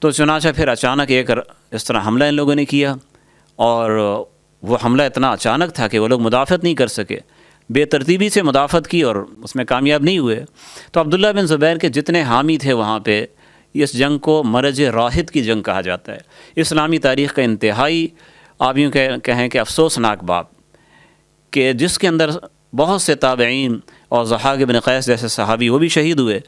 تو چنانچہ پھر اچانک ایک اس طرح حملہ ان لوگوں نے کیا، اور وہ حملہ اتنا اچانک تھا کہ وہ لوگ مدافعت نہیں کر سکے، بے ترتیبی سے مدافعت کی اور اس میں کامیاب نہیں ہوئے۔ تو عبداللہ بن زبیر کے جتنے حامی تھے وہاں پہ، اس جنگ کو مرج راحت کی جنگ کہا جاتا ہے۔ اسلامی تاریخ کا انتہائی آپ یوں کہیں کہ افسوسناک باب، کہ جس کے اندر بہت سے تابعین اور ضحاک بن قیس جیسے صحابی وہ بھی شہید ہوئے۔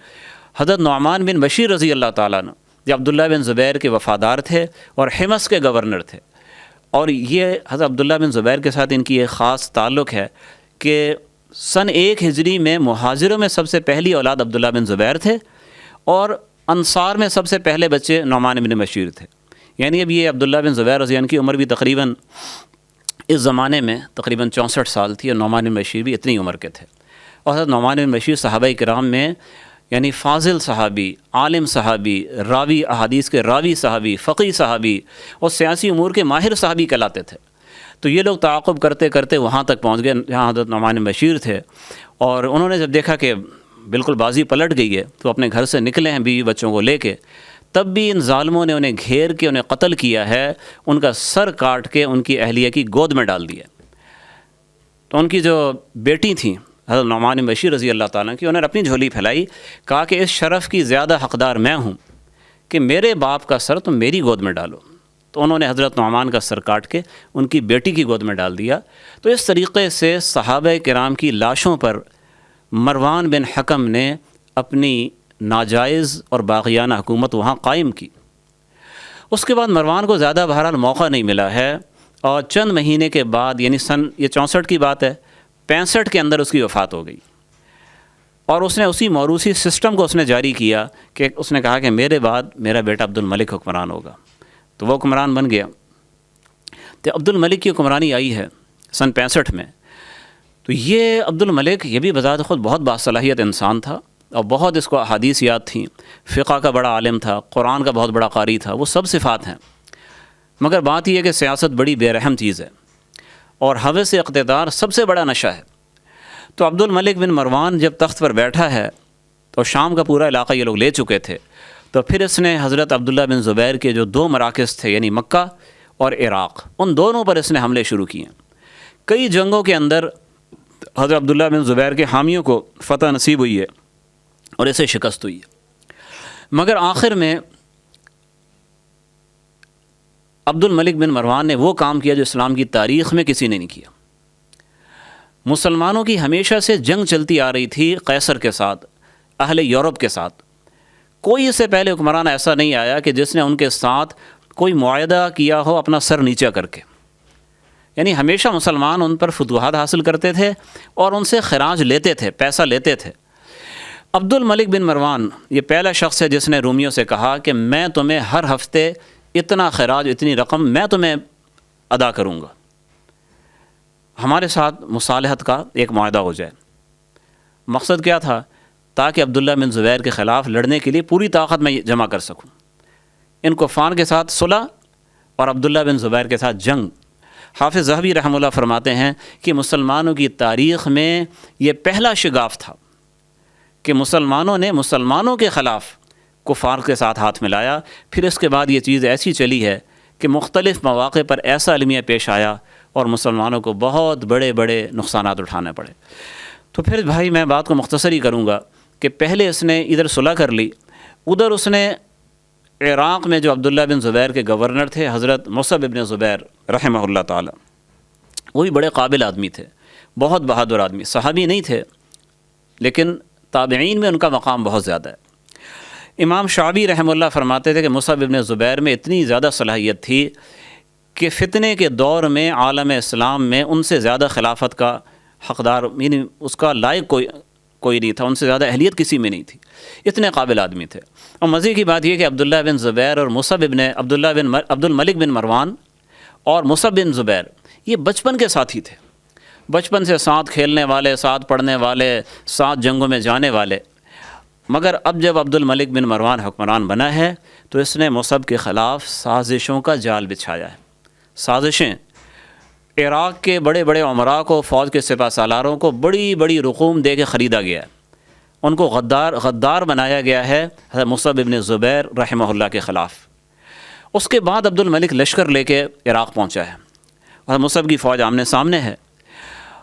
حضرت نعمان بن بشیر رضی اللہ تعالیٰ عنہ جو عبداللہ بن زبیر کے وفادار تھے اور حمص کے گورنر تھے، اور یہ حضرت عبداللہ بن زبیر کے ساتھ ان کی ایک خاص تعلق ہے کہ سن 1 ہجری میں مہاجروں میں سب سے پہلی اولاد عبداللہ بن زبیر تھے، اور انصار میں سب سے پہلے بچے نعمان بن بشیر تھے۔ یعنی اب یہ عبداللہ بن زبیر رضی اللہ عنہ کی عمر بھی تقریباً اس زمانے میں تقریباً 64 سال تھی، اور نعمان بن بشیر بھی اتنی عمر کے تھے۔ اور حضرت نعمان بن بشیر صحابہ کرام میں یعنی فاضل صحابی، عالم صحابی، راوی احادیث کے راوی صحابی، فقی صحابی اور سیاسی امور کے ماہر صحابی کہلاتے تھے۔ تو یہ لوگ تعاقب کرتے کرتے وہاں تک پہنچ گئے جہاں حضرت نعمان بن بشیر تھے، اور انہوں نے جب دیکھا کہ بالکل بازی پلٹ گئی ہے تو اپنے گھر سے نکلے ہیں بیوی بچوں کو لے کے، تب بھی ان ظالموں نے انہیں گھیر کے انہیں قتل کیا ہے، ان کا سر کاٹ کے ان کی اہلیہ کی گود میں ڈال دیا۔ تو ان کی جو بیٹی تھیں حضرت نعمان بن بشیر رضی اللہ تعالیٰ کی، انہوں نے اپنی جھولی پھیلائی، کہا کہ اس شرف کی زیادہ حقدار میں ہوں کہ میرے باپ کا سر تم میری گود میں ڈالو۔ تو انہوں نے حضرت نعمان کا سر کاٹ کے ان کی بیٹی کی گود میں ڈال دیا۔ تو اس طریقے سے صحابہ کرام کی لاشوں پر مروان بن حکم نے اپنی ناجائز اور باغیانہ حکومت وہاں قائم کی۔ اس کے بعد مروان کو زیادہ بہرحال موقع نہیں ملا ہے، اور چند مہینے کے بعد یعنی سن یہ 64 کی بات ہے، 65 کے اندر اس کی وفات ہو گئی، اور اس نے اسی موروثی سسٹم کو اس نے جاری کیا کہ اس نے کہا کہ میرے بعد میرا بیٹا عبد الملک حکمران ہوگا۔ تو وہ حکمران بن گیا۔ تو عبد الملک کی حکمرانی آئی ہے سن 65 میں۔ تو یہ عبد الملک یہ بھی بذات خود بہت باصلاحیت انسان تھا، اور بہت اس کو احادیث یاد تھیں، فقہ کا بڑا عالم تھا، قرآن کا بہت بڑا قاری تھا، وہ سب صفات ہیں۔ مگر بات یہ ہے کہ سیاست بڑی بے رحم چیز ہے، اور ہوس اقتدار سب سے بڑا نشہ ہے۔ تو عبد الملک بن مروان جب تخت پر بیٹھا ہے تو شام کا پورا علاقہ یہ لوگ لے چکے تھے، تو پھر اس نے حضرت عبداللہ بن زبیر کے جو 2 مراکز تھے یعنی مکہ اور عراق، ان دونوں پر اس نے حملے شروع کیے۔ کئی جنگوں کے اندر حضرت عبداللہ بن زبیر کے حامیوں کو فتح نصیب ہوئی ہے اور اسے شکست ہوئی ہے، مگر آخر میں عبد الملک بن مروان نے وہ کام کیا جو اسلام کی تاریخ میں کسی نے نہیں کیا۔ مسلمانوں کی ہمیشہ سے جنگ چلتی آ رہی تھی قیصر کے ساتھ، اہل یورپ کے ساتھ۔ کوئی اس سے پہلے حکمران ایسا نہیں آیا کہ جس نے ان کے ساتھ کوئی معاہدہ کیا ہو اپنا سر نیچا کر کے۔ یعنی ہمیشہ مسلمان ان پر فتوحات حاصل کرتے تھے اور ان سے خراج لیتے تھے، پیسہ لیتے تھے۔ عبد الملک بن مروان یہ پہلا شخص ہے جس نے رومیوں سے کہا کہ میں تمہیں ہر ہفتے اتنا خراج، اتنی رقم میں تمہیں ادا کروں گا، ہمارے ساتھ مصالحت کا ایک معاہدہ ہو جائے۔ مقصد کیا تھا؟ تاکہ عبداللہ بن زبیر کے خلاف لڑنے کے لیے پوری طاقت میں جمع کر سکوں، ان کفار کے ساتھ صلح اور عبداللہ بن زبیر کے ساتھ جنگ۔ حافظ ذہبی رحمہ اللہ فرماتے ہیں کہ مسلمانوں کی تاریخ میں یہ پہلا شگاف تھا کہ مسلمانوں نے مسلمانوں کے خلاف کفار کے ساتھ ہاتھ ملایا۔ پھر اس کے بعد یہ چیز ایسی چلی ہے کہ مختلف مواقع پر ایسا المیہ پیش آیا اور مسلمانوں کو بہت بڑے بڑے نقصانات اٹھانے پڑے۔ تو پھر بھائی میں بات کو مختصر ہی کروں گا کہ پہلے اس نے ادھر صلح کر لی، ادھر اس نے عراق میں جو عبداللہ بن زبیر کے گورنر تھے حضرت مصعب بن زبیر رحمہ اللہ تعالی، وہ بھی بڑے قابل آدمی تھے، بہت بہادر آدمی، صحابی نہیں تھے لیکن تابعین میں ان کا مقام بہت زیادہ ہے۔ امام شعبی رحمہ اللہ فرماتے تھے کہ مصعب بن زبیر میں اتنی زیادہ صلاحیت تھی کہ فتنے کے دور میں عالم اسلام میں ان سے زیادہ خلافت کا حقدار یعنی اس کا لائق کوئی نہیں تھا، ان سے زیادہ اہلیت کسی میں نہیں تھی، اتنے قابل آدمی تھے۔ اور مزے کی بات یہ کہ عبداللہ بن زبیر اور عبد الملک بن مروان اور مصعب بن زبیر یہ بچپن کے ساتھی تھے، بچپن سے ساتھ کھیلنے والے، ساتھ پڑھنے والے، ساتھ جنگوں میں جانے والے۔ مگر اب جب عبد الملک بن مروان حکمران بنا ہے تو اس نے مصعب کے خلاف سازشوں کا جال بچھایا ہے۔ سازشیں، عراق کے بڑے بڑے عمراء کو، فوج کے سپہ سالاروں کو بڑی بڑی رقوم دے کے خریدا گیا ہے، ان کو غدار بنایا گیا ہے حضرت مصعب بن زبیر رحمہ اللہ کے خلاف۔ اس کے بعد عبد الملک لشکر لے کے عراق پہنچا ہے اور مصعب کی فوج آمنے سامنے ہے،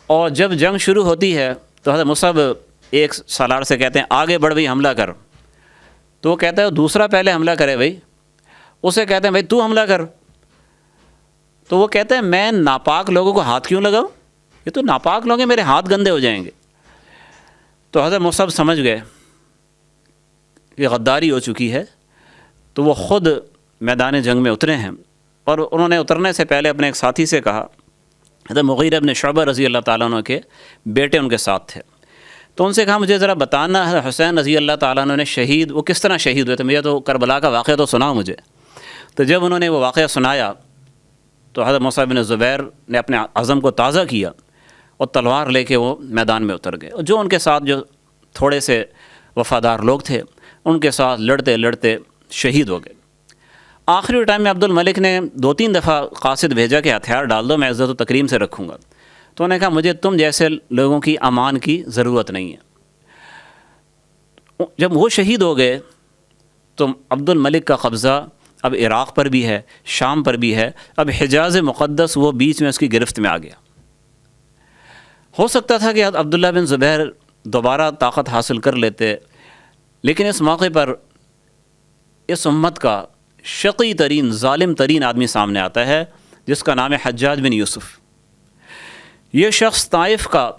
اور جب جنگ شروع ہوتی ہے تو حضرت مصعب ایک سالار سے کہتے ہیں آگے بڑھ بھائی حملہ کر، تو وہ کہتا ہے دوسرا پہلے حملہ کرے بھائی، اسے کہتے ہیں بھائی تو حملہ کر، تو وہ کہتے ہیں میں ناپاک لوگوں کو ہاتھ کیوں لگاؤں، یہ تو ناپاک لوگ ہیں، میرے ہاتھ گندے ہو جائیں گے۔ تو حضرت مصعب سمجھ گئے کہ غداری ہو چکی ہے، تو وہ خود میدان جنگ میں اترے ہیں، اور انہوں نے اترنے سے پہلے اپنے ایک ساتھی سے کہا، حضرت مغیرہ ابن شعبہ رضی اللہ تعالیٰ عنہ کے بیٹے ان کے ساتھ تھے، تو ان سے کہا مجھے ذرا بتانا حضرت حسین رضی اللہ تعالیٰ عنہ نے شہید وہ کس طرح شہید ہوئے تھے، مجھے تو کربلا کا واقعہ تو سنا مجھے۔ تو جب انہوں نے وہ واقعہ سنایا تو حضرت مصعب بن زبیر نے اپنے عزم کو تازہ کیا اور تلوار لے کے وہ میدان میں اتر گئے، اور جو ان کے ساتھ جو تھوڑے سے وفادار لوگ تھے ان کے ساتھ لڑتے لڑتے شہید ہو گئے۔ آخری ٹائم میں عبد الملک نے 2-3 دفعہ قاصد بھیجا کہ ہتھیار ڈال دو، میں عزت و تکریم سے رکھوں گا، تو انہوں نے کہا مجھے تم جیسے لوگوں کی امان کی ضرورت نہیں ہے۔ جب وہ شہید ہو گئے تو عبد الملک کا قبضہ اب عراق پر بھی ہے، شام پر بھی ہے، اب حجاز مقدس وہ بیچ میں اس کی گرفت میں آ گیا۔ ہو سکتا تھا کہ عبداللہ بن زبیر دوبارہ طاقت حاصل کر لیتے، لیکن اس موقع پر اس امت کا شقی ترین ظالم ترین آدمی سامنے آتا ہے جس کا نام ہے حجاج بن یوسف۔ یہ شخص طائف کا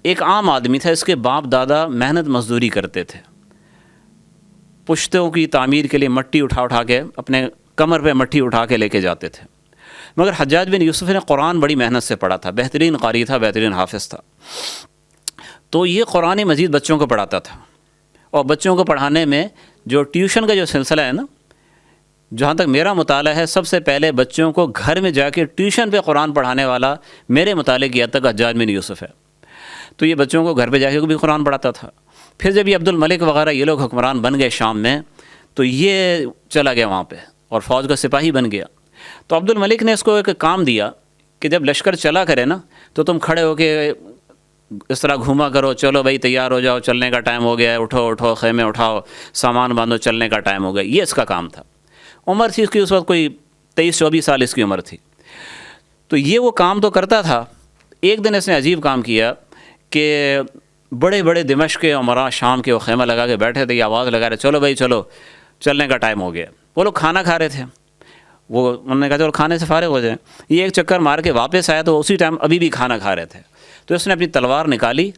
ایک عام آدمی تھا، اس کے باپ دادا محنت مزدوری کرتے تھے، پشتوں کی تعمیر کے لیے مٹی اٹھا کے اپنے کمر پہ مٹی اٹھا کے لے کے جاتے تھے، مگر حجاج بن یوسف نے قرآن بڑی محنت سے پڑھا تھا، بہترین قاری تھا، بہترین حافظ تھا، تو یہ قرآن مجید بچوں کو پڑھاتا تھا، اور بچوں کو پڑھانے میں جو ٹیوشن کا جو سلسلہ ہے نا، جہاں تک میرا مطالعہ ہے سب سے پہلے بچوں کو گھر میں جا کے ٹیوشن پہ قرآن پڑھانے والا میرے مطالعے کی حد تک حجاج بن یوسف ہے۔ تو یہ بچوں کو گھر پہ جا کے بھی قرآن پڑھاتا تھا۔ پھر جب یہ عبد الملک وغیرہ یہ لوگ حکمران بن گئے شام میں، تو یہ چلا گیا وہاں پہ اور فوج کا سپاہی بن گیا۔ تو عبد الملک نے اس کو ایک کام دیا کہ جب لشکر چلا کرے نا تو تم کھڑے ہو کے اس طرح گھوما کرو، چلو بھائی تیار ہو جاؤ، چلنے کا ٹائم ہو گیا ہے، اٹھو اٹھو خیمے اٹھاؤ، سامان باندھو، چلنے کا ٹائم ہو گیا۔ یہ اس کا کام تھا۔ عمر تھی اس کی اس وقت کوئی 23-24 سال اس کی عمر تھی، تو یہ وہ کام تو کرتا تھا۔ ایک دن اس نے عجیب کام کیا کہ بڑے بڑے دمشق کے عمراء شام کے وہ خیمہ لگا کے بیٹھے تھے، یہ آواز لگا رہے چلو بھائی چلو چلنے کا ٹائم ہو گیا۔ وہ لوگ کھانا کھا رہے تھے، انہوں نے کہا چلو کھانے سے فارغ ہو جائیں۔ یہ ایک چکر مار کے واپس آیا تو اسی ٹائم ابھی بھی کھانا کھا رہے تھے، تو اس نے اپنی تلوار نکالی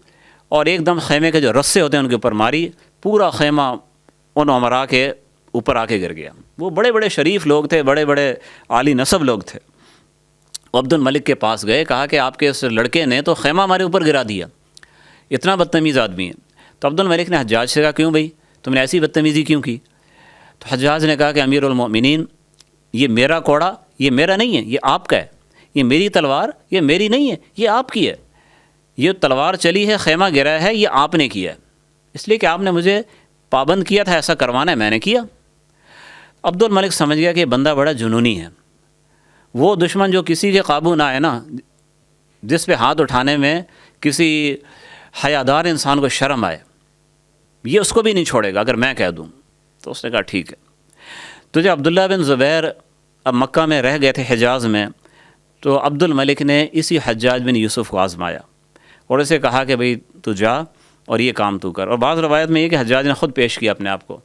اور ایک دم خیمے کے جو رسے ہوتے ہیں ان کے اوپر ماری، پورا خیمہ ان عمراء کے اوپر آ کے گر گیا۔ وہ بڑے بڑے شریف لوگ تھے، بڑے بڑے عالی نسب لوگ تھے۔ عبد الملک کے پاس گئے، کہا کہ آپ کے اس لڑکے نے تو خیمہ ہمارے اوپر گرا دیا، اتنا بدتمیز آدمی ہے۔ تو عبد الملک نے حجاج سے کہا کیوں بھائی تم نے ایسی بدتمیزی کیوں کی؟ تو حجاج نے کہا کہ امیر المؤمنین یہ میرا کوڑا یہ میرا نہیں ہے، یہ آپ کا ہے، یہ میری تلوار یہ میری نہیں ہے، یہ آپ کی ہے، یہ تلوار چلی ہے خیمہ گرا ہے یہ آپ نے کیا ہے، اس لیے کہ آپ نے مجھے پابند کیا تھا ایسا کروانا ہے، میں نے کیا۔ عبد الملک سمجھ گیا کہ یہ بندہ بڑا جنونی ہے، وہ دشمن جو کسی کے قابو نہ آئے نا، جس پہ ہاتھ اٹھانے میں کسی حیادار انسان کو شرم آئے، یہ اس کو بھی نہیں چھوڑے گا اگر میں کہہ دوں۔ تو اس نے کہا ٹھیک ہے۔ تو جب عبداللہ بن زبیر اب مکہ میں رہ گئے تھے حجاز میں، تو عبد الملک نے اسی حجاج بن یوسف کو آزمایا اور اسے کہا کہ بھئی تو جا اور یہ کام تو کر۔ اور بعض روایت میں یہ کہ حجاج نے خود پیش کیا اپنے آپ کو،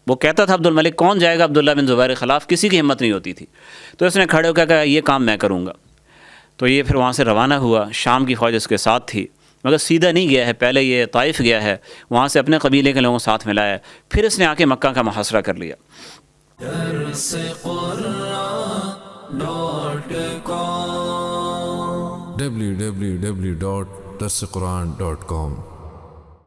وہ کہتا تھا عبد الملک کون جائے گا عبداللہ بن زبیر کے خلاف، کسی کی ہمت نہیں ہوتی تھی، تو اس نے کھڑے ہو کے کہا یہ کام میں کروں گا۔ تو یہ پھر وہاں سے روانہ ہوا، شام کی فوج اس کے ساتھ تھی، مگر سیدھا نہیں گیا ہے، پہلے یہ طائف گیا ہے، وہاں سے اپنے قبیلے کے لوگوں ساتھ ملایا ہے، پھر اس نے آ کے مکہ کا محاصرہ کر لیا۔ www.darsequran.com